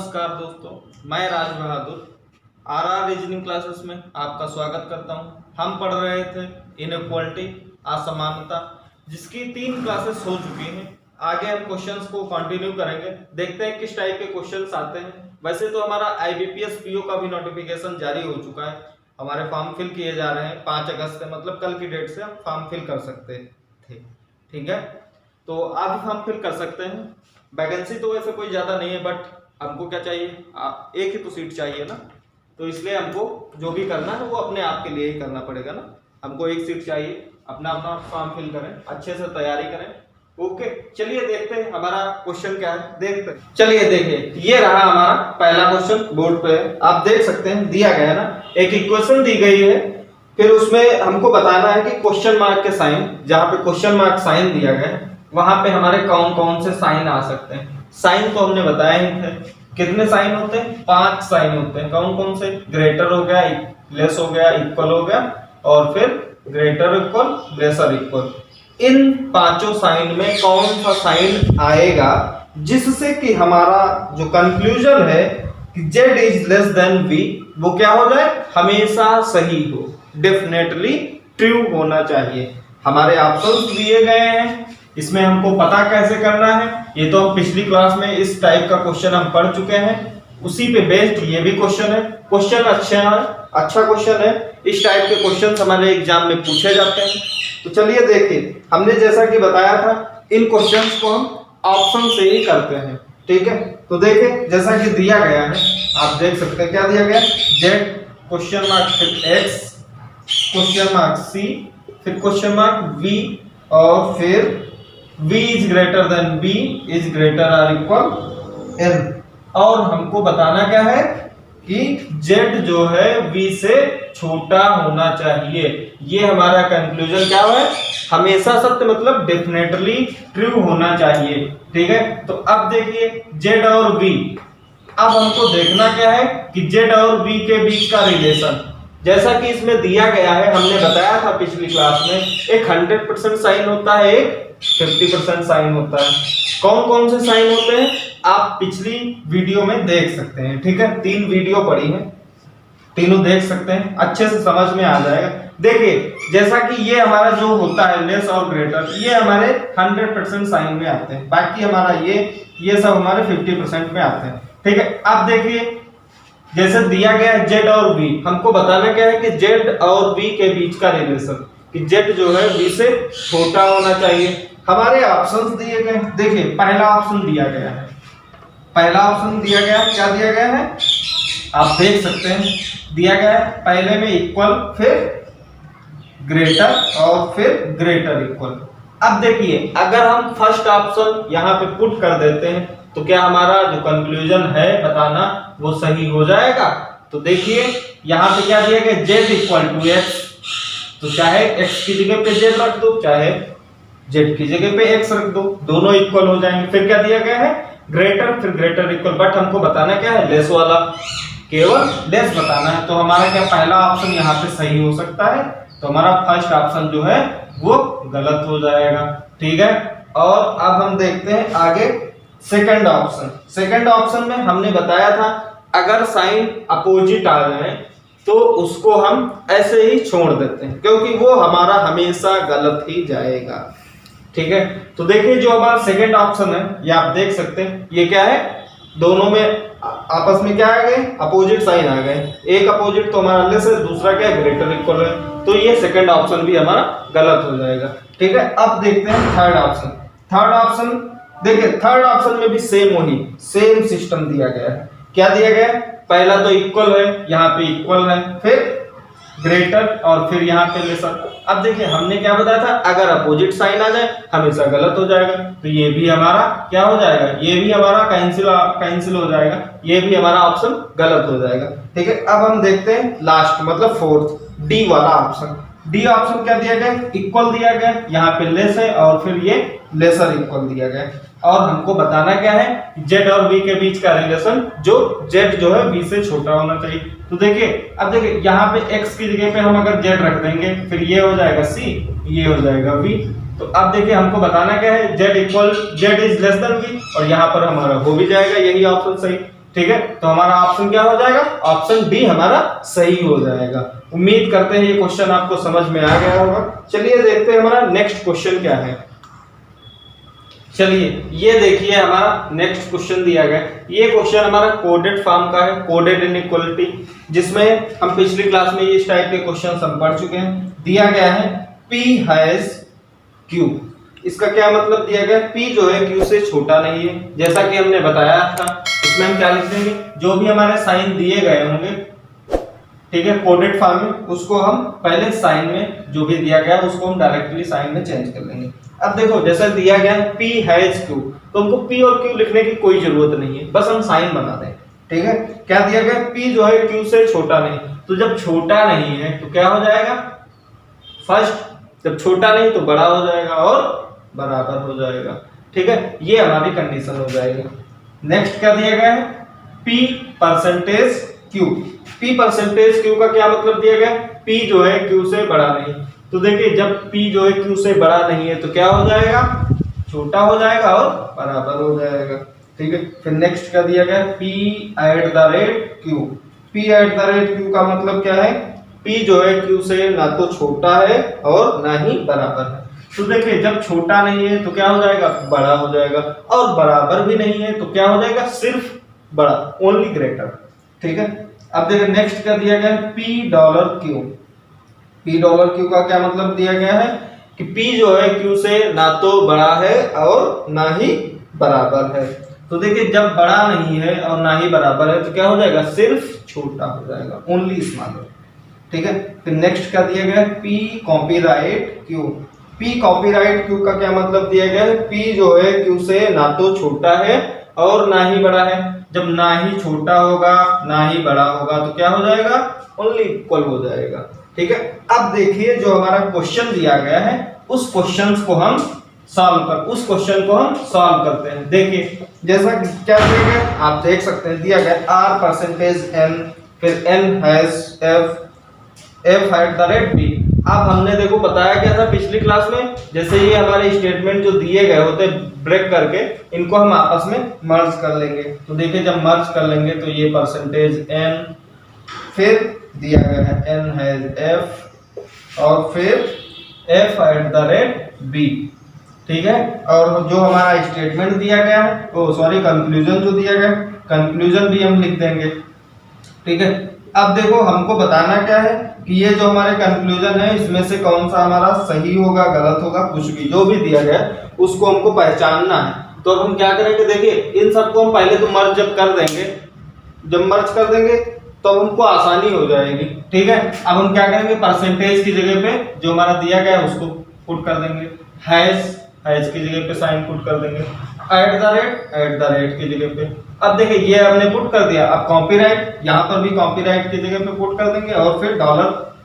नमस्कार दोस्तों, मैं Raj Bahadur RR reasoning classes में आपका स्वागत करता हूं। हम पढ़ रहे थे इनइक्वालिटी असमानता, जिसकी 3 क्लासेस हो चुकी हैं। आगे हम क्वेश्चंस को कंटिन्यू करेंगे, देखते हैं किस टाइप के क्वेश्चंस आते हैं। वैसे तो हमारा आईबीपीएस पीओ का भी नोटिफिकेशन जारी हो चुका है, हमारे फॉर्म फिल किए जा रहे हैं 5 अगस्त से, मतलब कल की डेट से हम फॉर्म फिल कर सकते थे। ठीक है, तो आप भी फॉर्म फिल कर सकते हैं। वैकेंसी तो वैसे कोई ज्यादा नहीं है, बट हमको क्या चाहिए, एक ही तो सीट चाहिए ना, तो इसलिए हमको जो भी करना है वो अपने आप के लिए ही करना पड़ेगा ना। हमको एक सीट चाहिए, अपना अपना फॉर्म फिल करें, अच्छे से तैयारी करें। ओके, चलिए देखते हैं हमारा क्वेश्चन क्या है, देखते हैं। चलिए देखिए, ये रहा हमारा पहला क्वेश्चन, बोर्ड पे आप देख सकते हैं, दिया गया है ना, एक इक्वेशन दी गई है, फिर उसमें हमको बताना है कि क्वेश्चन मार्क के साइन, जहां पे क्वेश्चन मार्क साइन दिया गया है वहां पे हमारे कौन कौन से साइन आ सकते हैं। साइन तो हमने बताया ही थे, कितने साइन होते हैं, 5 साइन होते हैं। कौन कौन से, ग्रेटर हो गया, लेस हो गया, इक्वल हो गया, और फिर ग्रेटर इक्वल, लेसर इक्वल। इन 5 साइन में कौन सा साइन आएगा जिससे कि हमारा जो कंक्लूजन है कि z is less then v, वो क्या हो जाए, हमेशा सही हो, डेफिनेटली ट्रू होना चाहिए। हमारे ऑप्शंस दिए गए हैं, इसमें हमको पता कैसे करना है, ये तो हम पिछली क्लास में इस टाइप का क्वेश्चन हम पढ़ चुके हैं, उसी पे बेस्ड ये भी क्वेश्चन है। क्वेश्चन अच्छा क्वेश्चन है, इस टाइप के क्वेश्चन हमारे एग्जाम में पूछे जाते हैं। तो चलिए देखिए, हमने जैसा कि बताया था, इन क्वेश्चंस को हम ऑप्शन से ही करते हैं। ठीक है, तो देखिए जैसा कि दिया गया है, आप देख सकते हैं क्या दिया गया, जेड क्वेश्चन मार्क, फिर एक्स क्वेश्चन मार्क सी, फिर क्वेश्चन मार्क वी, और फिर v is greater than b is greater or equal n। और हमको बताना क्या है कि z जो है v से छोटा होना चाहिए। ये हमारा कंक्लूजन क्या है, हमेशा सत्य, मतलब डेफिनेटली ट्रू होना चाहिए। ठीक है, तो अब देखिए z और v, अब हमको देखना क्या है कि z और v के बीच का रिलेशन, जैसा कि इसमें दिया गया है, हमने बताया था पिछली क्लास में, एक 100% साइन होता है, एक 50% साइन होता है। कौन कौन से साइन होते हैं आप पिछली वीडियो में देख सकते हैं। ठीक है, 3 वीडियो पड़ी है, तीनों देख सकते हैं, अच्छे से समझ में आ जाएगा। देखिए जैसा कि ये हमारा जो होता है लेस और ग्रेटर, ये हमारे 100% साइन में आते हैं, बाकी हमारा ये सब हमारे 50% में आते हैं। ठीक है, अब देखिए जैसे दिया गया है z और v, हमको बताना क्या है कि z और v के बीच का रिलेशन, कि z जो है v से छोटा होना चाहिए। हमारे ऑप्शंस दिए गए, देखिए पहला ऑप्शन दिया गया है, पहला ऑप्शन दिया गया है, क्या दिया गया है आप देख सकते हैं, दिया गया है पहले में इक्वल, फिर ग्रेटर, और फिर ग्रेटर इक्वल। अब देखिए अगर हम फर्स्ट ऑप्शन यहाँ पे पुट कर देते हैं तो क्या हमारा जो कंक्लूजन है बताना वो सही हो जाएगा। तो देखिए यहाँ पे क्या दिया गया, z इक्वल टू x, तो चाहे x की जगह पे z रख दो, चाहे z की जगह पे x रख दो, दोनों इक्वल हो जाएंगे। फिर क्या दिया गया है, ग्रेटर, फिर ग्रेटर इक्वल, बट हमको बताना क्या है, लेस वाला, केवल लेस बताना है। तो हमारा क्या पहला ऑप्शन यहाँ पे सही हो सकता है, तो हमारा फर्स्ट ऑप्शन जो है वो गलत हो जाएगा। ठीक है, और अब हम देखते हैं आगे सेकंड ऑप्शन। सेकंड ऑप्शन में हमने बताया था अगर साइन अपोजिट आ जाए तो उसको हम ऐसे ही छोड़ देते हैं, क्योंकि वो हमारा हमेशा गलत ही जाएगा। ठीक है, तो देखिए जो हमारा सेकंड ऑप्शन है, ये आप देख सकते हैं, ये क्या है, दोनों में आपस में क्या आ गए, अपोजिट साइन आ गए। एक अपोजिट तो हमारा लेस है, दूसरा क्या है, ग्रेटर इक्वल है, तो ये सेकंड ऑप्शन भी हमारा गलत हो जाएगा। ठीक है, अब देखते हैं थर्ड ऑप्शन। थर्ड ऑप्शन देखिए, थर्ड ऑप्शन में भी सेम सिस्टम दिया गया है। क्या दिया गया है, पहला तो इक्वल है, यहाँ पे इक्वल है, फिर ग्रेटर, और फिर यहाँ पे लेसर। अब देखिए हमने क्या बताया था, अगर अपोजिट साइन आ जाए हमेशा गलत हो जाएगा, तो ये भी हमारा क्या हो जाएगा, ये भी हमारा कैंसिल हो जाएगा, ये भी हमारा ऑप्शन गलत हो जाएगा। ठीक है, अब हम देखते हैं लास्ट, मतलब फोर्थ, डी वाला ऑप्शन। डी ऑप्शन क्या दिया गया, इक्वल दिया गया, यहाँ पे लेस है, और फिर ये लेसर इक्वल दिया गया, और हमको बताना क्या है, z और v के बीच का रिलेशन, जो z जो है v से छोटा होना चाहिए। तो देखिए अब देखिए यहाँ पे x की जगह पे हम अगर z रख देंगे, फिर ये हो जाएगा c, ये हो जाएगा v, तो अब देखिए हमको बताना क्या है, z is less then v, और यहाँ पर हमारा हो भी जाएगा यही ऑप्शन सही। ठीक है, तो हमारा ऑप्शन क्या हो जाएगा, ऑप्शन डी हमारा सही हो जाएगा। उम्मीद करते हैं ये क्वेश्चन आपको समझ में आ गया होगा। चलिए देखते हैं हमारा नेक्स्ट क्वेश्चन क्या है। चलिए ये देखिए हमारा नेक्स्ट क्वेश्चन दिया गया। ये क्वेश्चन हमारा कोडेड फॉर्म का है, कोडेड इनइक्वालिटी, जिसमें हम पिछली क्लास में इस टाइप के क्वेश्चन हम पढ़ चुके हैं। दिया गया है P हैज Q। इसका क्या मतलब दिया गया, P जो है Q से छोटा नहीं है, जैसा कि हमने बताया था। इसमें हम क्या लिख देंगे, जो भी हमारे साइन दिए गए होंगे, ठीक है, कोडेड फॉर्म में, उसको हम पहले साइन में जो भी दिया गया उसको हम डायरेक्टली साइन में चेंज कर लेंगे। अब देखो जैसा दिया गया है P हैज Q, तो हमको P और Q लिखने की कोई जरूरत नहीं है, बस हम साइन बना दें। ठीक है, क्या दिया गया, P जो है Q से छोटा नहीं, तो जब छोटा नहीं है तो क्या हो जाएगा, फर्स्ट जब छोटा नहीं तो बड़ा हो जाएगा और बराबर हो जाएगा। ठीक है, ये हमारी कंडीशन हो जाएगी। नेक्स्ट क्या दिया गया है, P percentage Q। P percentage Q का क्या मतलब दिया गया, P जो है Q से बड़ा नहीं, तो देखिए जब P जो है Q से बड़ा नहीं है तो क्या हो जाएगा, छोटा हो जाएगा और बराबर हो जाएगा। ठीक है, फिर नेक्स्ट क्या दिया गया, P eight the rate Q। P eight the rate Q का मतलब क्या है, P जो है Q से ना तो छोटा है और ना ही बराबर है। तो देखिए जब छोटा नहीं है तो क्या हो जाएगा, बड़ा हो जाएगा, और बराबर भी नहीं है तो क्या हो जाएगा, सिर्फ बड़ा, ओनली ग्रेटर। ठीक है, अब देखिए नेक्स्ट क्या दिया गया है, P dollar Q। P dollar Q का क्या मतलब दिया गया है कि P जो है Q से ना तो बड़ा है और ना ही बराबर है। तो देखिए जब बड़ा नहीं है और ना ही बराबर है तो क्या हो जाएगा, सिर्फ छोटा हो जाएगा, ओनली स्मॉलर। ठीक है, फिर नेक्स्ट क्या दिया गया है, P copyright Q। P copyright Q का क्या मतलब दिया गया है, P जो है Q से ना तो छोटा है और ना ही बड़ा है। जब ना ही छोटा होगा ना ही बड़ा होगा तो क्या हो जाएगा, ओनली इक्वल हो जाएगा। ठीक है, अब देखिए जो हमारा क्वेश्चन दिया गया है उस क्वेश्चन को हम सॉल्व करते हैं। देखिए जैसा क्या दिया गया, आप देख सकते हैं, दिया गया R परसेंटेज N, फिर N has F eight the rate B। अब हमने देखो बताया क्या था पिछली क्लास में, जैसे ये हमारे स्टेटमेंट जो दिए गए होते ब्रेक करके इनको हम आपस में मर्ज कर लेंगे। तो देखिए जब मर्ज कर लेंगे तो ये परसेंटेज N, फिर दिया गया है N हैज F और फिर F eight the rate B। ठीक है, और जो हमारा स्टेटमेंट दिया गया है, कंक्लूजन जो दिया गया, कंक्लूजन भी हम लिख देंगे। ठीक है, अब देखो हमको बताना क्या है कि ये जो हमारे कंक्लूजन है इसमें से कौन सा हमारा सही होगा, गलत होगा, कुछ भी जो भी दिया गया उसको हमको पहचानना है। तो अब हम क्या करेंगे, देखिए इन सबको हम पहले तो मर्ज जब मर्ज कर देंगे तो हमको आसानी हो जाएगी। ठीक है, अब हम क्या करेंगे, परसेंटेज की जगह पे जो हमारा दिया गया है उसको पुट कर देंगे, हैज की जगह पे साइन पुट कर देंगे, एट द रेट की जगह पे। अब देखिए ये हमने पुट कर दिया, अब कॉपीराइट यहाँ पर भी कॉपीराइट की जगह पे पुट कर देंगे और फिर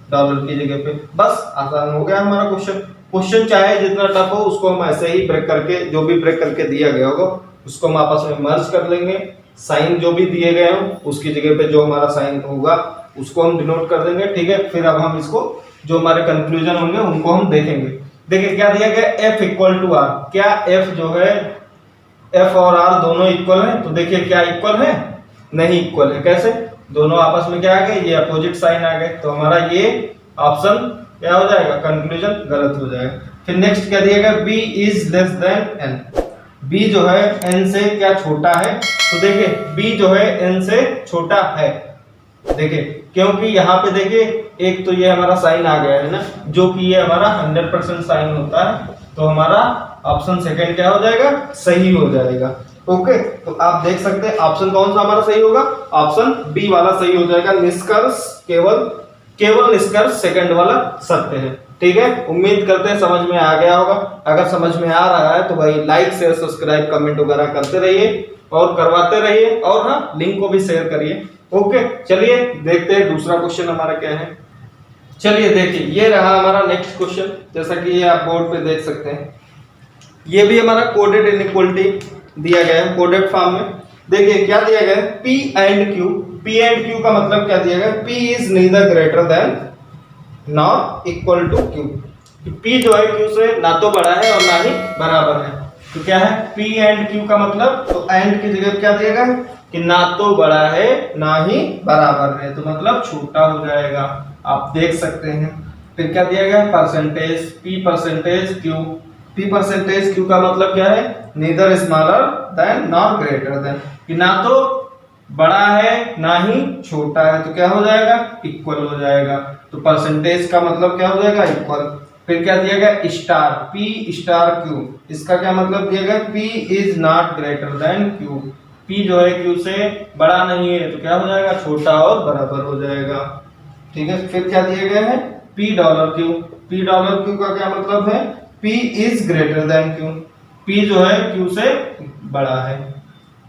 डॉलर की जगह पे। बस आसान हो गया हमारा क्वेश्चन चाहे जितना टफ हो उसको हम ऐसे ही ब्रेक करके, जो भी ब्रेक करके दिया गया होगा उसको हम आपस में मर्ज कर लेंगे। साइन जो भी दिए गए हो उसकी जगह पे जो हमारा साइन होगा उसको हम डिनोट कर देंगे। ठीक है, फिर अब हम इसको जो हमारे कंक्लूजन होंगे उनको हम देखेंगे। देखिए क्या दिया गया, F इक्वल टू R। क्या F जो है, F और R दोनों इक्वल है? तो देखिए क्या इक्वल है, नहीं इक्वल है। कैसे, दोनों आपस में क्या आ गए, ये अपोजिट साइन आ गए, तो हमारा ये ऑप्शन क्या हो जाएगा, कंक्लूजन गलत हो जाएगा। फिर नेक्स्ट क्या दिया गया, B is less then N। B जो है N से क्या छोटा है, तो देखिए B जो है N से छोटा है। देखिए क्योंकि यहाँ पे देखिए एक तो ये हमारा साइन आ गया है ना, जो कि ये हमारा 100% साइन होता है, तो हमारा ऑप्शन सेकंड क्या हो जाएगा, सही हो जाएगा। ओके, तो आप देख सकते हैं ऑप्शन कौन सा हमारा सही होगा, ऑप्शन बी वाला सही हो जाएगा। निष्कर्ष केवल निष्कर्ष सेकंड वाला सत्य है। ठीक है, उम्मीद करते हैं समझ में आ गया होगा। अगर समझ में आ रहा है तो भाई लाइक शेयर सब्सक्राइब कमेंट वगैरह करते रहिए और करवाते रहिए, और हाँ लिंक को भी शेयर करिए। ओके, चलिए देखते हैं दूसरा क्वेश्चन हमारा क्या है। चलिए देखिए ये रहा हमारा नेक्स्ट क्वेश्चन, जैसा कि ये आप बोर्ड पे देख सकते हैं। ये भी हमारा कोडेड इनइक्वालिटी दिया गया है, कोडेड फॉर्म में। देखिए क्या दिया गया है, P and Q। P and Q का मतलब क्या दिया गया, P is neither greater than not equal to Q। P जो है Q से ना तो बड़ा है और ना ही बराबर है। तो क्या है P एंड Q का मतलब, तो एंड की जगह क्या दिया गया है कि ना तो बड़ा है ना ही बराबर है, तो मतलब छोटा हो जाएगा, आप देख सकते हैं। फिर क्या दिया गया है percentage P percentage Q, P percentage Q का मतलब क्या है neither smaller than nor greater than, कि ना तो बड़ा है ना ही छोटा है, तो क्या हो जाएगा इक्वल हो जाएगा। तो परसेंटेज का मतलब क्या हो जाएगा इक्वल। फिर क्या दिया गया स्टार P स्टार Q, इसका क्या मतलब दिया गया P is not greater than Q, P जो है Q से बड़ा नहीं है, तो क्या हो जाएगा छोटा और बराबर हो जाएगा, ठीक है। फिर क्या दिया गया है P dollar Q, P dollar Q का क्या मतलब है P is greater then Q, P जो है Q से बड़ा है,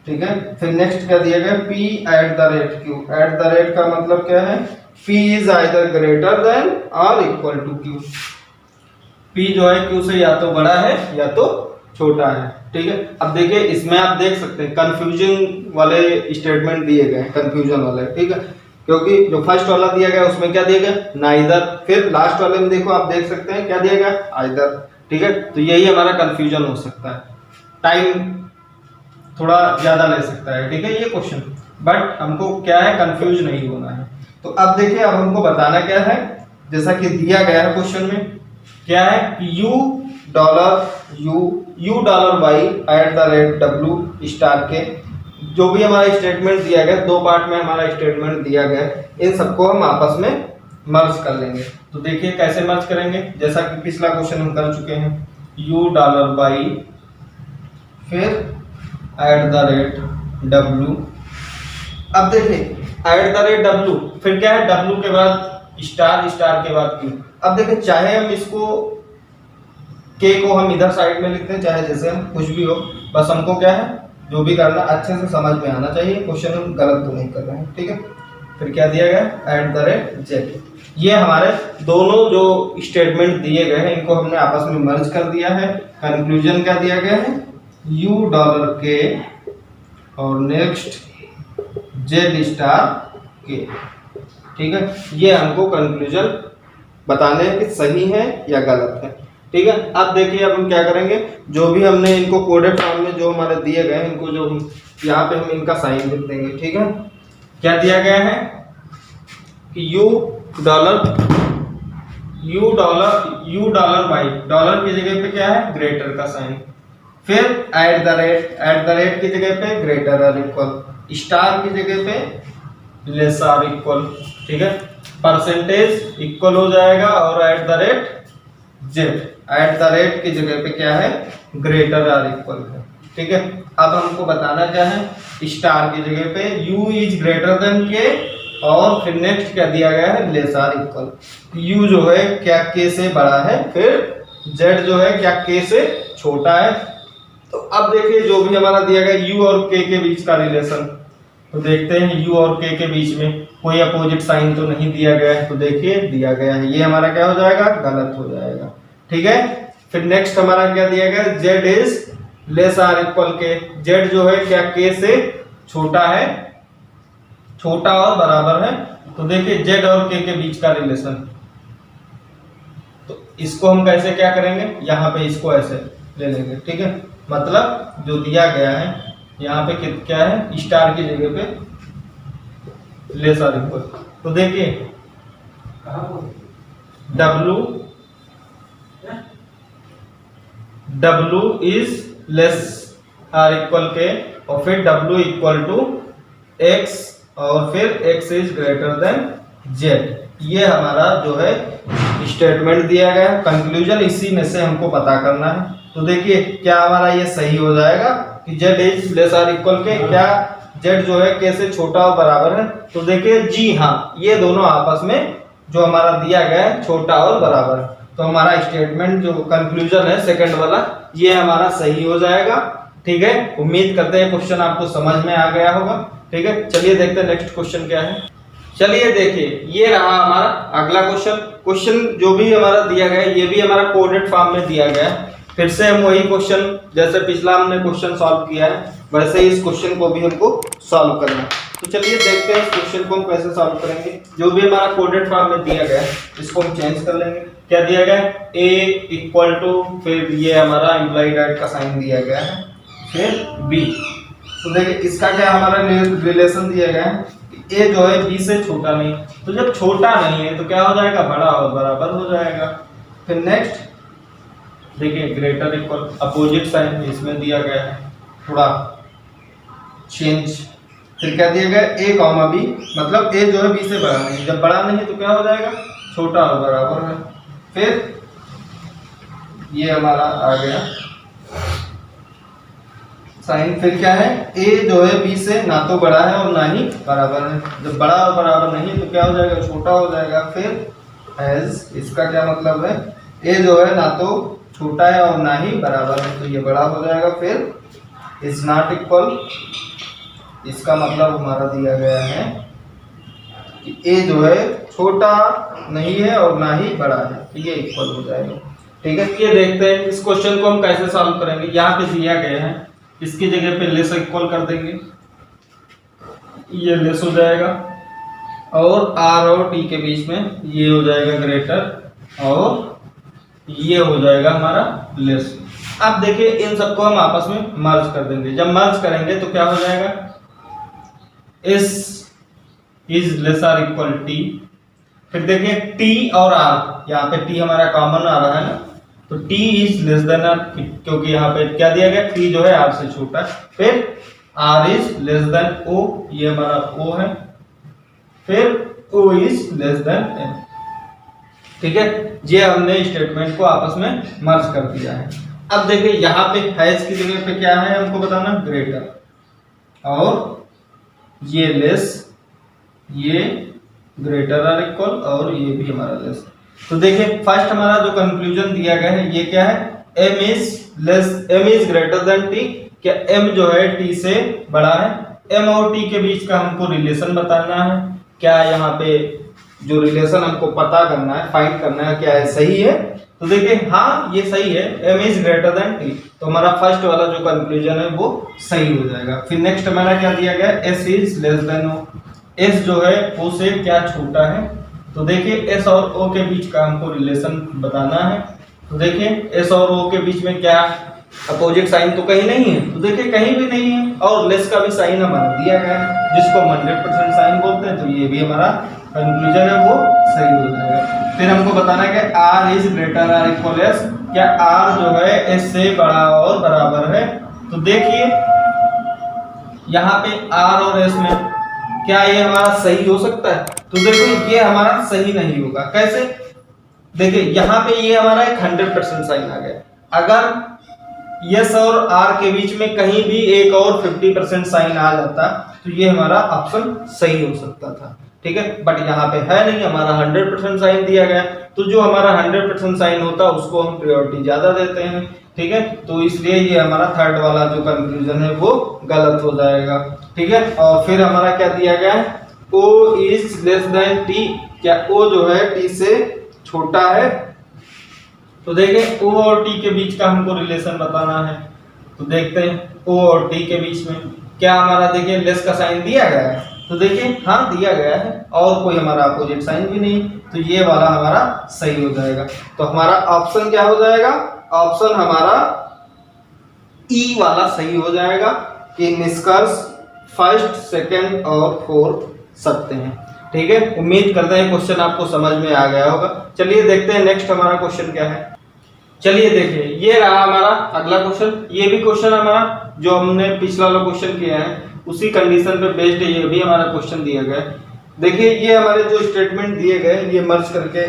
ठीक है। फिर नेक्स्ट क्या दिया गया P eight the rate Q, eight the rate का मतलब क्या है P is either greater than और इक्वल टू Q, P जो है Q से या तो बड़ा है या तो छोटा है, ठीक है। अब देखिए इसमें आप देख सकते हैं कंफ्यूजन वाले स्टेटमेंट दिए गए हैं, कंफ्यूजन वाले, ठीक है, क्योंकि जो फर्स्ट वाला दिया गया उसमें क्या दिया गया नाइदर, फिर लास्ट वाले में देखो आप देख सकते हैं क्या दिया गया आइदर, ठीक है। तो यही हमारा कंफ्यूजन हो सकता है, टाइम थोड़ा ज्यादा ले सकता है, ठीक है ये क्वेश्चन, बट हमको क्या है कंफ्यूज नहीं होना है। तो अब देखिए अब हमको बताना क्या है, जैसा कि दिया गया है क्वेश्चन में क्या है U dollar Y at the rate W star के, जो भी हमारा स्टेटमेंट दिया गया, दो पार्ट में हमारा स्टेटमेंट दिया गया, इन सबको हम आपस में मर्ज कर लेंगे। तो देखिए कैसे मर्ज करेंगे, जैसा कि पिछला क्वेश्चन हम कर चुके हैं, यू डॉलर वाई फिर एट द रेट डब्ल्यू। अब देखिए एट द रेट डब्ल्यू, फिर क्या है डब्ल्यू के बाद स्टार, स्टार के बाद क्यू। अब देखिए चाहे हम इसको के को हम इधर साइड में लिखते हैं, चाहे जैसे हम कुछ भी हो, बस हमको क्या है जो भी करना अच्छे से समझ में आना चाहिए, क्वेश्चन हम गलत तो नहीं कर रहे हैं, ठीक है। फिर क्या दिया गया एट द रेट जेड, ये हमारे दोनों जो स्टेटमेंट दिए गए हैं इनको हमने आपस में मर्ज कर दिया है। कंक्लूजन क्या दिया गया है यू डॉलर के और नेक्स्ट जेड स्टार के, ठीक है। ये हमको कंक्लूजन बताने हैं कि सही है या गलत है, ठीक है। अब देखिए अब हम क्या करेंगे, जो भी हमने इनको कोडेड फॉर्म में जो हमारे दिए गए हैं इनको जो यहाँ पे हम इनका साइन लिख देंगे, ठीक है। क्या दिया गया है कि यू डॉलर वाई, डॉलर की जगह पे क्या है ग्रेटर का साइन, फिर एट द रेट की जगह पे ग्रेटर और इक्वल, स्टार की जगह पे लेस और इक्वल, ठीक है। परसेंटेज इक्वल हो जाएगा और eight the rate Z, eight the rate की जगह पे क्या है ग्रेटर और इक्वल है, ठीक है। अब हमको बताना क्या है स्टार की जगह पे u इज ग्रेटर देन के, और फिर नेक्स्ट क्या दिया गया है लेस और इक्वल, u जो है क्या k से बड़ा है, फिर z जो है क्या k से छोटा है। तो अब देखिए जो भी हमारा दिया गया u और k के बीच का रिलेशन, तो देखते हैं u और k के बीच में कोई अपोजिट साइन तो नहीं दिया गया है, तो देखिए दिया गया है, ये हमारा क्या हो जाएगा गलत हो जाएगा, ठीक है। फिर नेक्स्ट हमारा क्या दिया गया z इज लेस और इक्वल के, z जो है क्या k से छोटा है, छोटा और बराबर है, तो देखिए z और k के बीच का रिलेशन, तो इसको हम कैसे क्या करेंगे यहाँ पे इसको ऐसे ले लेंगे, ठीक है। मतलब जो दिया गया है यहाँ पे क्या है स्टार की जगह पे लेस और इक्वल, तो देखिए W इज लेस और इक्वल के, और फिर W इक्वल टू X, और फिर X is greater then Z, ये हमारा जो है स्टेटमेंट दिया गया है। कंक्लूजन इसी में से हमको पता करना है, तो देखिए क्या हमारा ये सही हो जाएगा कि Z इज लेस और इक्वल के, क्या Z जो है K से छोटा और बराबर है, तो देखिए जी हाँ ये दोनों आपस में जो हमारा दिया गया है छोटा और बराबर है, तो हमारा स्टेटमेंट जो कंक्लूजन है सेकंड वाला ये हमारा सही हो जाएगा, ठीक है। उम्मीद करते हैं क्वेश्चन आपको समझ में आ गया होगा, ठीक है। चलिए देखते हैं नेक्स्ट क्वेश्चन क्या है। चलिए देखिए ये रहा हमारा अगला क्वेश्चन, क्वेश्चन जो भी हमारा दिया गया है ये भी हमारा कोडेड फॉर्म में दिया गया है, फिर से हम वही क्वेश्चन जैसे पिछला हमने क्वेश्चन सॉल्व किया है वैसे ही इस क्वेश्चन को भी हमको सॉल्व करना है। तो चलिए देखते हैं इस क्वेश्चन को हम कैसे सॉल्व करेंगे। जो भी हमारा कोडेड फॉर्म में दिया गया है इसको हम चेंज कर लेंगे। क्या दिया गया है, a इक्वल टू, फिर ये हमारा इम्प्लाइड एट का साइन दिया गया है, फिर b। तो देखिए इसका क्या हमारा रिलेशन दिया गया है, a जो है b से छोटा नहीं, तो जब छोटा नहीं है तो क्या हो जाएगा, बड़ा और बराबर हो जाएगा। फिर नेक्स्ट देखिए ग्रेटर इक्वल, अपोजिट साइन इसमें दिया गया है, थोड़ा चेंज। फिर क्या दिया गया, a कॉमा b, मतलब a जो है b से बड़ा नहीं, जब बड़ा नहीं तो क्या हो जाएगा, छोटा और बराबर है। फिर ये हमारा आ गया साइन। फिर क्या है, a जो है b से ना तो बड़ा है और ना ही बराबर है, जब बड़ा और बराबर नहीं तो क्या हो जाएगा, छोटा हो जाएगा। फिर एज, इसका क्या मतलब है, a जो है ना तो छोटा है और ना ही बराबर है तो ये बड़ा हो जाएगा। फिर इज नॉट इक्वल, इसका मतलब हमारा दिया गया है कि a जो है छोटा नहीं है और ना ही बड़ा है तो ये इक्वल हो जाएगा। ठीक है, ये देखते हैं इस क्वेश्चन को हम कैसे सॉल्व करेंगे। यहाँ पे दिया गया है, इसकी जगह पे लेस इक्वल कर देंगे, ये लेस हो जाएगा और r और t के बीच में ये हो जाएगा ग्रेटर और ये हो जाएगा हमारा लेस। अब देखिए इन सबको हम आपस में मर्ज कर देंगे। जब मर्ज करेंगे तो क्या हो जाएगा, s is lesser equal t। फिर देखिए t और r, यहाँ पे t हमारा कॉमन आ रहा है ना, तो t is less then r, क्योंकि यहाँ पे क्या दिया गया, t जो है r से छोटा है। फिर r is less then o, ये हमारा o है। फिर o is less then m। ठीक है, ये हमने स्टेटमेंट को आपस में मर्ज कर दिया है। अब देखिए यहाँ पे हैज की जगह पे क्या है हमको बताना, ग्रेटर, और ये लेस, ये ग्रेटर आर इक्वल और ये भी हमारा लेस। तो देखिए फर्स्ट हमारा जो कंक्लूजन दिया गया है ये क्या है, m is greater then t। क्या m जो है t से बड़ा है, m और t के बीच का हमको रिलेशन बताना है। क्या यहाँ पे जो रिलेशन हमको पता करना है, फाइंड करना है, क्या है सही है। तो देखिए हाँ ये सही है, m is greater then t, तो हमारा फर्स्ट वाला जो कंक्लूजन है वो सही हो जाएगा। फिर नेक्स्ट हमारा क्या दिया गया, s is less then o, s जो है o से क्या छोटा है। तो देखिए s और o के बीच का हमको रिलेशन बताना है। तो देखिए s और o के बीच में क्या अपोजिट साइन तो कहीं नहीं है, तो देखिए कहीं भी नहीं है, और लेस का भी साइन हमारा दिया गया है जिसको हम 100% साइन बोलते हैं, तो ये भी हमारा कंक्लूजन है वो सही हो जाएगा। फिर हमको बताना है कि r is greater or equal s, क्या r जो है s से बड़ा और बराबर है। तो देखिए यहाँ पे r और s में क्या ये हमारा सही हो सकता है, तो देखो ये हमारा सही नहीं होगा। कैसे, देखिए यहाँ पे ये हमारा एक 100% साइन आ गया, अगर यस और आर के बीच में कहीं भी एक और 50% साइन आ जाता तो ये हमारा ऑप्शन सही हो सकता था। ठीक है, बट यहाँ पे है नहीं, हमारा 100% साइन दिया गया, तो जो हमारा 100% साइन होता उसको हम प्रायोरिटी ज्यादा देते हैं। ठीक है, तो इसलिए ये हमारा थर्ड वाला जो कंक्लूजन है वो गलत हो जाएगा। ठीक है, और फिर हमारा क्या दिया गया है, O is less then T, क्या O जो है T से छोटा है। तो देखें O और T के बीच का हमको रिलेशन बताना है, तो देखते हैं O और T के बीच में क्या हमारा, देखिए लेस का साइन दिया गया है, तो देखिए हाँ दिया गया है और कोई हमारा अपोजिट साइन भी नहीं, तो ये वाला हमारा सही हो जाएगा। तो हमारा ऑप्शन क्या हो जाएगा, ऑप्शन हमारा ई वाला सही हो जाएगा कि निष्कर्ष फर्स्ट, सेकंड और फोर्थ सकते हैं। ठीक है, उम्मीद करते हैं क्वेश्चन आपको समझ में आ गया होगा। चलिए देखते हैं नेक्स्ट हमारा क्वेश्चन क्या है। चलिए देखिए ये रहा हमारा अगला क्वेश्चन। ये भी क्वेश्चन हमारा जो हमने पिछला वाला क्वेश्चन किया है उसी कंडीशन पे बेस्ड ये भी हमारा क्वेश्चन दिया गया है। देखिए ये हमारे जो स्टेटमेंट दिए गए ये मर्ज करके,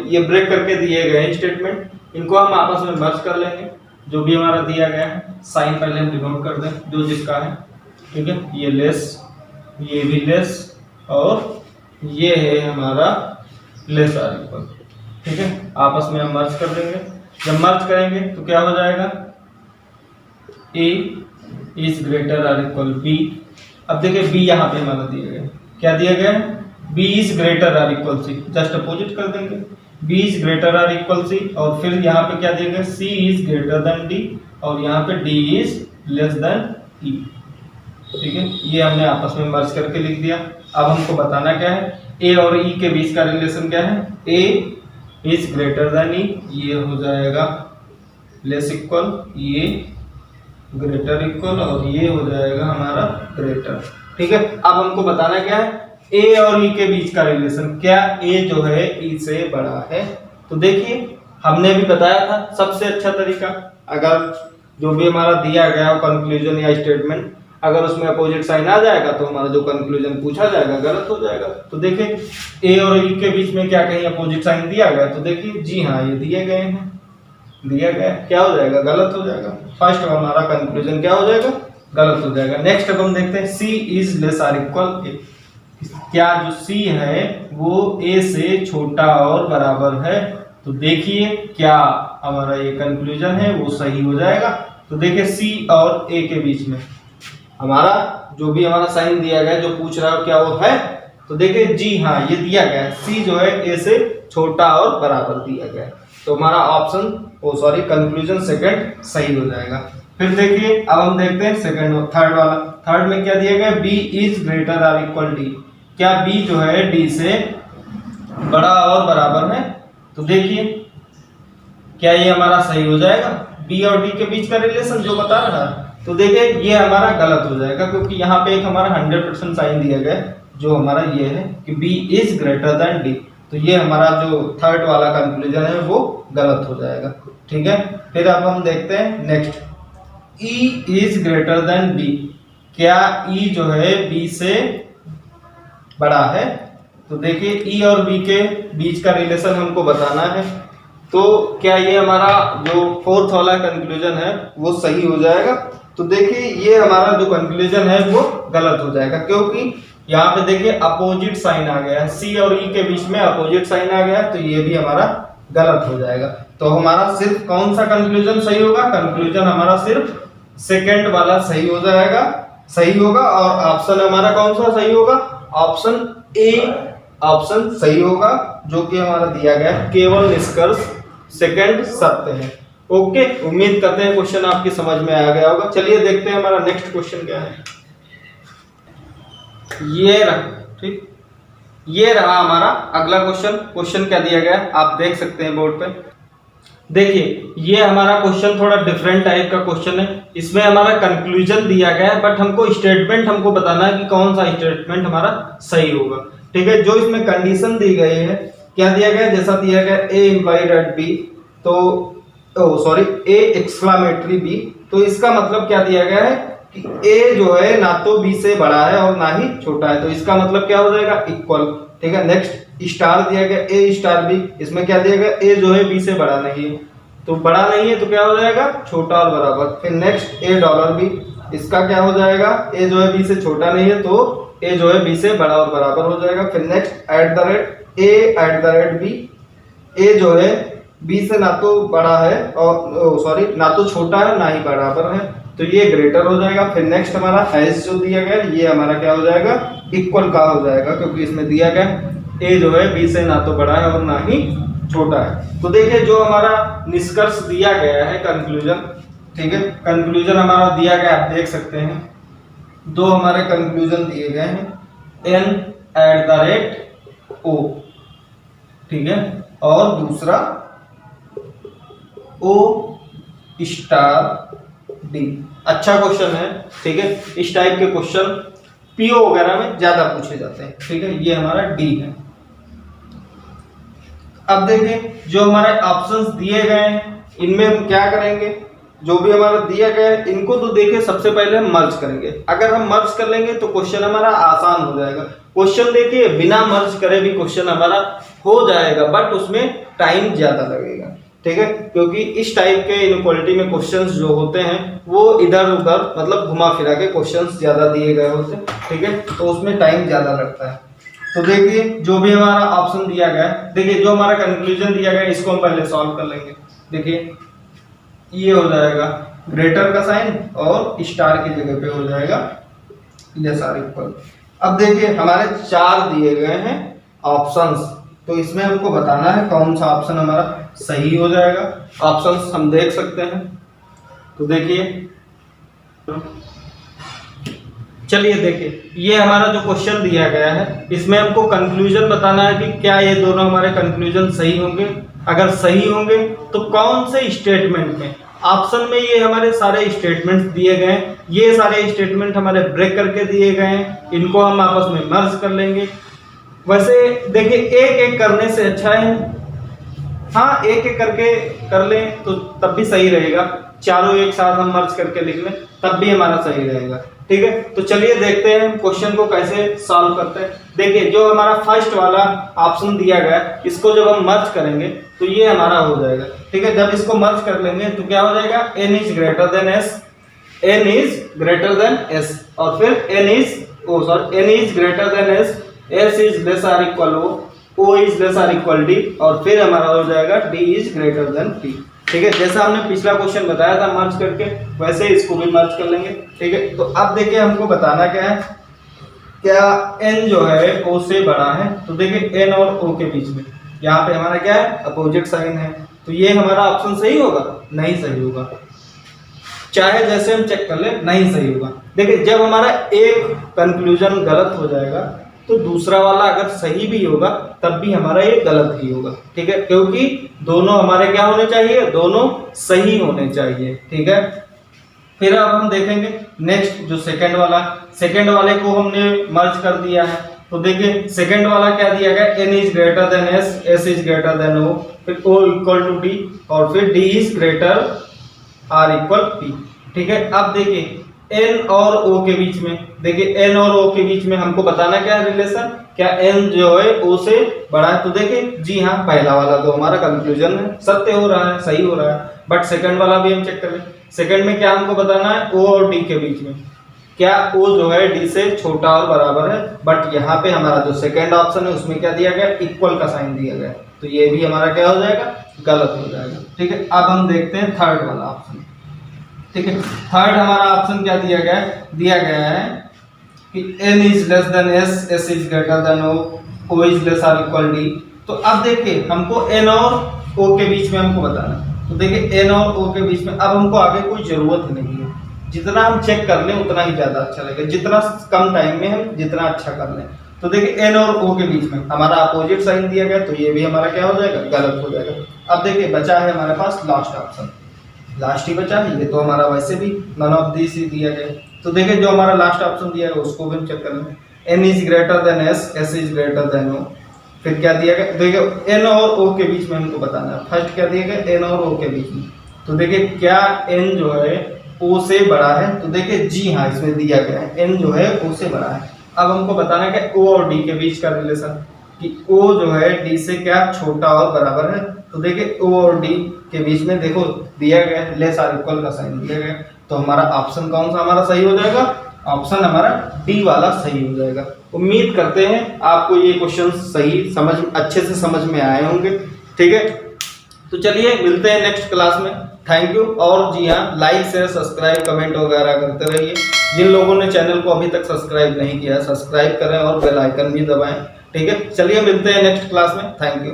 ये ब्रेक करके दिए गए स्टेटमेंट, इनको हम आपस में मर्ज कर लेंगे। जो भी हमारा दिया गया है साइन पहले हम डिनोट कर दें जो जिसका है। ठीक है, ये लेस, ये भी लेस और ये है हमारा लेस आर इक्वल। ठीक है, आपस में हम मर्ज कर देंगे। जब मर्ज करेंगे तो क्या हो जाएगा, A is greater or equal B। अब देखिए B यहाँ पे हमारा दिया गया, क्या दिया गया, B is greater or equal C, just opposite कर देंगे। B is greater or equal C, और फिर यहाँ पे क्या दिया गया, C is greater than D, और यहाँ पे D is less than E. ठीक है, ये हमने आपस में मर्ज करके लिख दिया। अब हमको बताना क्या है, ए और ई के बीच का रिलेशन क्या है, ए इज ग्रेटर देन ई, ये हो जाएगा लेस इक्वल, ये ग्रेटर इक्वल, और ये हो जाएगा हमारा ग्रेटर। ठीक है, अब हमको बताना क्या है, ए और ई के बीच का रिलेशन, क्या ए जो है ई से बड़ा है। तो देखिए हमने भी बताया था सबसे अच्छा तरीका, अगर जो भी हमारा दिया गया हो कंक्लूजन या स्टेटमेंट, अगर उसमें अपोजिट साइन आ जाएगा तो हमारा जो कंक्लूजन पूछा जाएगा गलत हो जाएगा। तो देखिए ए और ई के बीच में क्या कहीं अपोजिट साइन दिया गया, तो देखिए जी हाँ ये दिए गए हैं, दिया गया, क्या हो जाएगा, गलत हो जाएगा। फर्स्ट हमारा कंक्लूजन क्या हो जाएगा, गलत हो जाएगा। नेक्स्ट अब हम देखते हैं सी इज लेस आर इक्वल ए, क्या जो सी है वो ए से छोटा और बराबर है। तो देखिए क्या हमारा ये कंक्लूजन है वो सही हो जाएगा। तो देखिए सी और ए के बीच में हमारा जो भी हमारा साइन दिया गया, जो पूछ रहा है क्या वो है, तो देखिए जी हाँ ये दिया गया है, सी जो है ए से छोटा और बराबर दिया गया है। तो हमारा ऑप्शन कंक्लूजन सेकंड सही हो जाएगा। फिर देखिए अब हम देखते हैं सेकंड थर्ड वाला। थर्ड में क्या दिया गया, B is greater or equal D, क्या बी जो है डी से बड़ा और बराबर है। तो देखिए क्या ये हमारा सही हो जाएगा, बी और डी के बीच का रिलेशन जो बता रहा है। तो देखिए ये हमारा गलत हो जाएगा, क्योंकि यहाँ पे एक हमारा 100% साइन दिया गया है, जो हमारा ये है कि B is greater than D. तो ये हमारा जो थर्ड वाला कंक्लूजन है वो गलत हो जाएगा। ठीक है, फिर अब हम देखते हैं next, E is greater than B, क्या ई जो है बी से बड़ा है। तो देखिए ई और बी के बीच का रिलेशन हमको बताना है। तो क्या ये हमारा जो फोर्थ वाला कंक्लूजन है वो सही हो जाएगा। तो देखिए ये हमारा जो कंक्लूजन है वो गलत हो जाएगा, क्योंकि यहाँ पे देखिए अपोजिट साइन आ गया है, सी और ई के बीच में अपोजिट साइन आ गया, तो ये भी हमारा गलत हो जाएगा। तो हमारा सिर्फ कौन सा कंक्लूजन सही होगा, कंक्लूजन हमारा सिर्फ सेकंड वाला सही हो जाएगा, सही होगा। और ऑप्शन हमारा कौन सा सही होगा, ऑप्शन ए ऑप्शन सही होगा, जो कि हमारा दिया गया है, केवल निष्कर्ष सेकंड सत्य है। ओके, उम्मीद करते हैं क्वेश्चन आपकी समझ में आ गया होगा। चलिए देखते हैं हमारा नेक्स्ट क्वेश्चन क्या है। ये रहा, ठीक, ये रहा हमारा अगला क्वेश्चन। क्वेश्चन क्या दिया गया है आप देख सकते हैं बोर्ड पे। देखिए ये हमारा क्वेश्चन थोड़ा डिफरेंट टाइप का क्वेश्चन है। इसमें हमारा कंक्लूजन दिया गया है, बट हमको स्टेटमेंट हमको बताना है कि कौन सा स्टेटमेंट हमारा सही होगा। ठीक है, जो इसमें कंडीशन दी गई है, क्या दिया गया, जैसा दिया गया ए इम्प्लाइड एट बी, तो ए एक्सक्लामेटरी बी, तो इसका मतलब क्या दिया गया है कि ए जो है ना तो बी से बड़ा है और ना ही छोटा है, तो इसका मतलब क्या हो जाएगा, इक्वल। ठीक है, नेक्स्ट स्टार दिया गया ए स्टार बी, इसमें क्या दिया गया, ए जो है बी से बड़ा नहीं है, तो बड़ा नहीं है तो क्या हो जाएगा, छोटा और बराबर। फिर नेक्स्ट ए डॉलर बी, इसका क्या हो जाएगा, ए जो है बी से छोटा नहीं है तो ए जो है बी से बड़ा और बराबर हो जाएगा। फिर next at the rate A at the rate B, A जो है बी से ना तो बड़ा है और ना तो छोटा है ना ही बराबर है, तो ये ग्रेटर हो जाएगा। फिर नेक्स्ट हमारा हैज जो दिया गया ये हमारा क्या हो जाएगा, इक्वल का हो जाएगा, क्योंकि इसमें दिया गया ए जो है बी से ना तो बड़ा है और ना ही छोटा है। तो देखिए जो हमारा निष्कर्ष दिया गया है कंक्लूजन, ठीक है, कंक्लूजन हमारा दिया गया आप देख सकते हैं, दो हमारे कंक्लूजन दिए गए हैं, N at the rate O, ठीक है, और दूसरा ओ स्टार डी। अच्छा क्वेश्चन है, ठीक है, इस टाइप के क्वेश्चन पीओ वगैरह में ज्यादा पूछे जाते हैं। ठीक है, ये हमारा डी है। अब देखिए जो हमारे ऑप्शंस दिए गए हैं इनमें हम क्या करेंगे, जो भी हमारा दिया गया है इनको तो देखिए सबसे पहले हम मर्ज करेंगे। अगर हम मर्ज कर लेंगे तो क्वेश्चन हमारा आसान हो जाएगा। क्वेश्चन देखिए बिना मर्ज करे भी क्वेश्चन हमारा हो जाएगा, बट उसमें टाइम ज्यादा लगेगा। ठीक है, क्योंकि इस टाइप के इनइक्वालिटी में क्वेश्चंस जो होते हैं वो इधर उधर मतलब घुमा फिरा के क्वेश्चंस ज्यादा दिए गए होते हैं। ठीक है, तो उसमें टाइम ज्यादा लगता है। तो देखिए जो भी हमारा ऑप्शन दिया गया है, देखिए जो हमारा कंक्लूजन दिया गया है इसको हम पहले सॉल्व कर लेंगे। देखिए ये हो जाएगा ग्रेटर का साइन और स्टार की जगह पे हो जाएगा लेस आर इक्वल। अब देखिए हमारे चार दिए गए हैं ऑप्शंस, तो इसमें हमको बताना है कौन सा ऑप्शन हमारा सही हो जाएगा। ऑप्शंस हम देख सकते हैं, तो देखिए, चलिए देखिए, ये हमारा जो क्वेश्चन दिया गया है इसमें हमको कंक्लूजन बताना है कि क्या ये दोनों हमारे कंक्लूजन सही होंगे। अगर सही होंगे तो कौन से स्टेटमेंट में, ऑप्शन में ये हमारे सारे स्टेटमेंट्स दिए गए हैं, ये सारे स्टेटमेंट हमारे ब्रेक करके दिए गए हैं, इनको हम आपस में मर्ज कर लेंगे। वैसे देखिए, एक एक करने से अच्छा है, हाँ एक एक करके कर लें तो तब भी सही रहेगा, चारों एक साथ हम मर्ज करके लिख लें तब भी हमारा सही रहेगा। ठीक है, तो चलिए देखते हैं क्वेश्चन को कैसे सॉल्व करते हैं। देखिए, जो हमारा फर्स्ट वाला ऑप्शन दिया गया है इसको जब हम मर्ज करेंगे तो ये हमारा हो जाएगा। ठीक है, जब इसको मर्ज कर लेंगे तो क्या हो जाएगा, n is greater than s, n is greater than s, और फिर n is greater than s, s is less or equal o is less or equal d, और फिर हमारा हो जाएगा d is greater than p। ठीक है, जैसा हमने पिछला क्वेश्चन बताया था मर्ज करके, वैसे इसको भी मर्ज कर लेंगे। ठीक है, तो अब देखिए हमको बताना क्या है, क्या n जो है o से बड़ा है, तो देखिए n और o के बीच में यहाँ पे हमारा क्या है, अपोजिट साइन है, तो ये हमारा ऑप्शन सही होगा, नहीं सही होगा, चाहे जैसे हम चेक कर ले नहीं सही होगा। देखिए, जब हमारा एक कंक्लूजन गलत हो जाएगा तो दूसरा वाला अगर सही भी होगा तब भी हमारा ये गलत ही होगा। ठीक है, क्योंकि दोनों हमारे क्या होने चाहिए, दोनों सही होने चाहिए। ठीक है, फिर अब हम देखेंगे नेक्स्ट जो सेकंड वाले को हमने मर्ज कर दिया है, तो देखिए सेकंड वाला क्या दिया गया, n is greater than s, s is greater than o, फिर o इक्वल टू d, और फिर d is greater r equal p। ठीक है, अब देखिए n और o के बीच में, देखिए n और o के बीच में हमको बताना क्या है रिलेशन, क्या n जो है o से बड़ा है, तो देखिए जी हाँ, पहला वाला तो हमारा कंक्लूजन है, सत्य हो रहा है, सही हो रहा है, बट सेकंड वाला भी हम चेक करें। सेकंड में क्या हमको बताना है, o और d के बीच में, क्या o जो है d से छोटा और बराबर है, बट यहाँ पे हमारा जो सेकंड ऑप्शन है उसमें क्या दिया गया, इक्वल का साइन दिया गया, तो ये भी हमारा क्या हो जाएगा, गलत हो जाएगा। ठीक है, अब हम देखते हैं थर्ड वाला ऑप्शन। ठीक है, थर्ड हमारा ऑप्शन क्या दिया गया है कि n is less than s, s is greater than o is less or equal d। तो अब देखिए हमको n और o के बीच में हमको बताना है, तो देखिए n और o के बीच में अब हमको आगे कोई जरूरत नहीं है, जितना हम चेक कर लें उतना ही ज्यादा अच्छा लगेगा, जितना कम टाइम में हम जितना अच्छा कर लें। तो देखिए n और o के बीच में हमारा अपोजिट साइन दिया गया, तो ये भी हमारा क्या हो जाएगा, गलत हो जाएगा। अब देखिए बचा है हमारे पास लास्ट ऑप्शन, लास्ट ही बचा है, ये तो हमारा वैसे भी नन ऑफ दिस ही दिया गया। तो देखिए जो हमारा लास्ट ऑप्शन दिया है उसको भी हम चेक कर लेंगे, n is greater than s, s is greater than o, फिर क्या दिया गया, देखिए n और o के बीच में हमको बताना है। फर्स्ट क्या दिया गया, n और o के बीच में, तो देखिए क्या n जो है o से बड़ा है, तो देखिए जी हाँ, इसमें दिया गया है n जो है o से बड़ा है। अब हमको बताना है कि o और d के बीच का रिलेशन, कि o जो है d से क्या छोटा और बराबर है, तो देखिए o और d के बीच में देखो दिया गया है लेस आर इक्वल का साइन दिया गया, तो हमारा ऑप्शन कौन सा हमारा सही हो जाएगा, ऑप्शन हमारा डी वाला सही हो जाएगा। उम्मीद करते हैं आपको ये क्वेश्चन सही अच्छे से समझ में आए होंगे। ठीक है, तो चलिए मिलते हैं नेक्स्ट क्लास में। थैंक यू, और जी हाँ, लाइक शेयर सब्सक्राइब कमेंट वगैरह करते रहिए। जिन लोगों ने चैनल को अभी तक सब्सक्राइब नहीं किया, सब्सक्राइब करें और बेल आइकन भी दबाएं। ठीक है, चलिए मिलते हैं नेक्स्ट क्लास में। Thank you.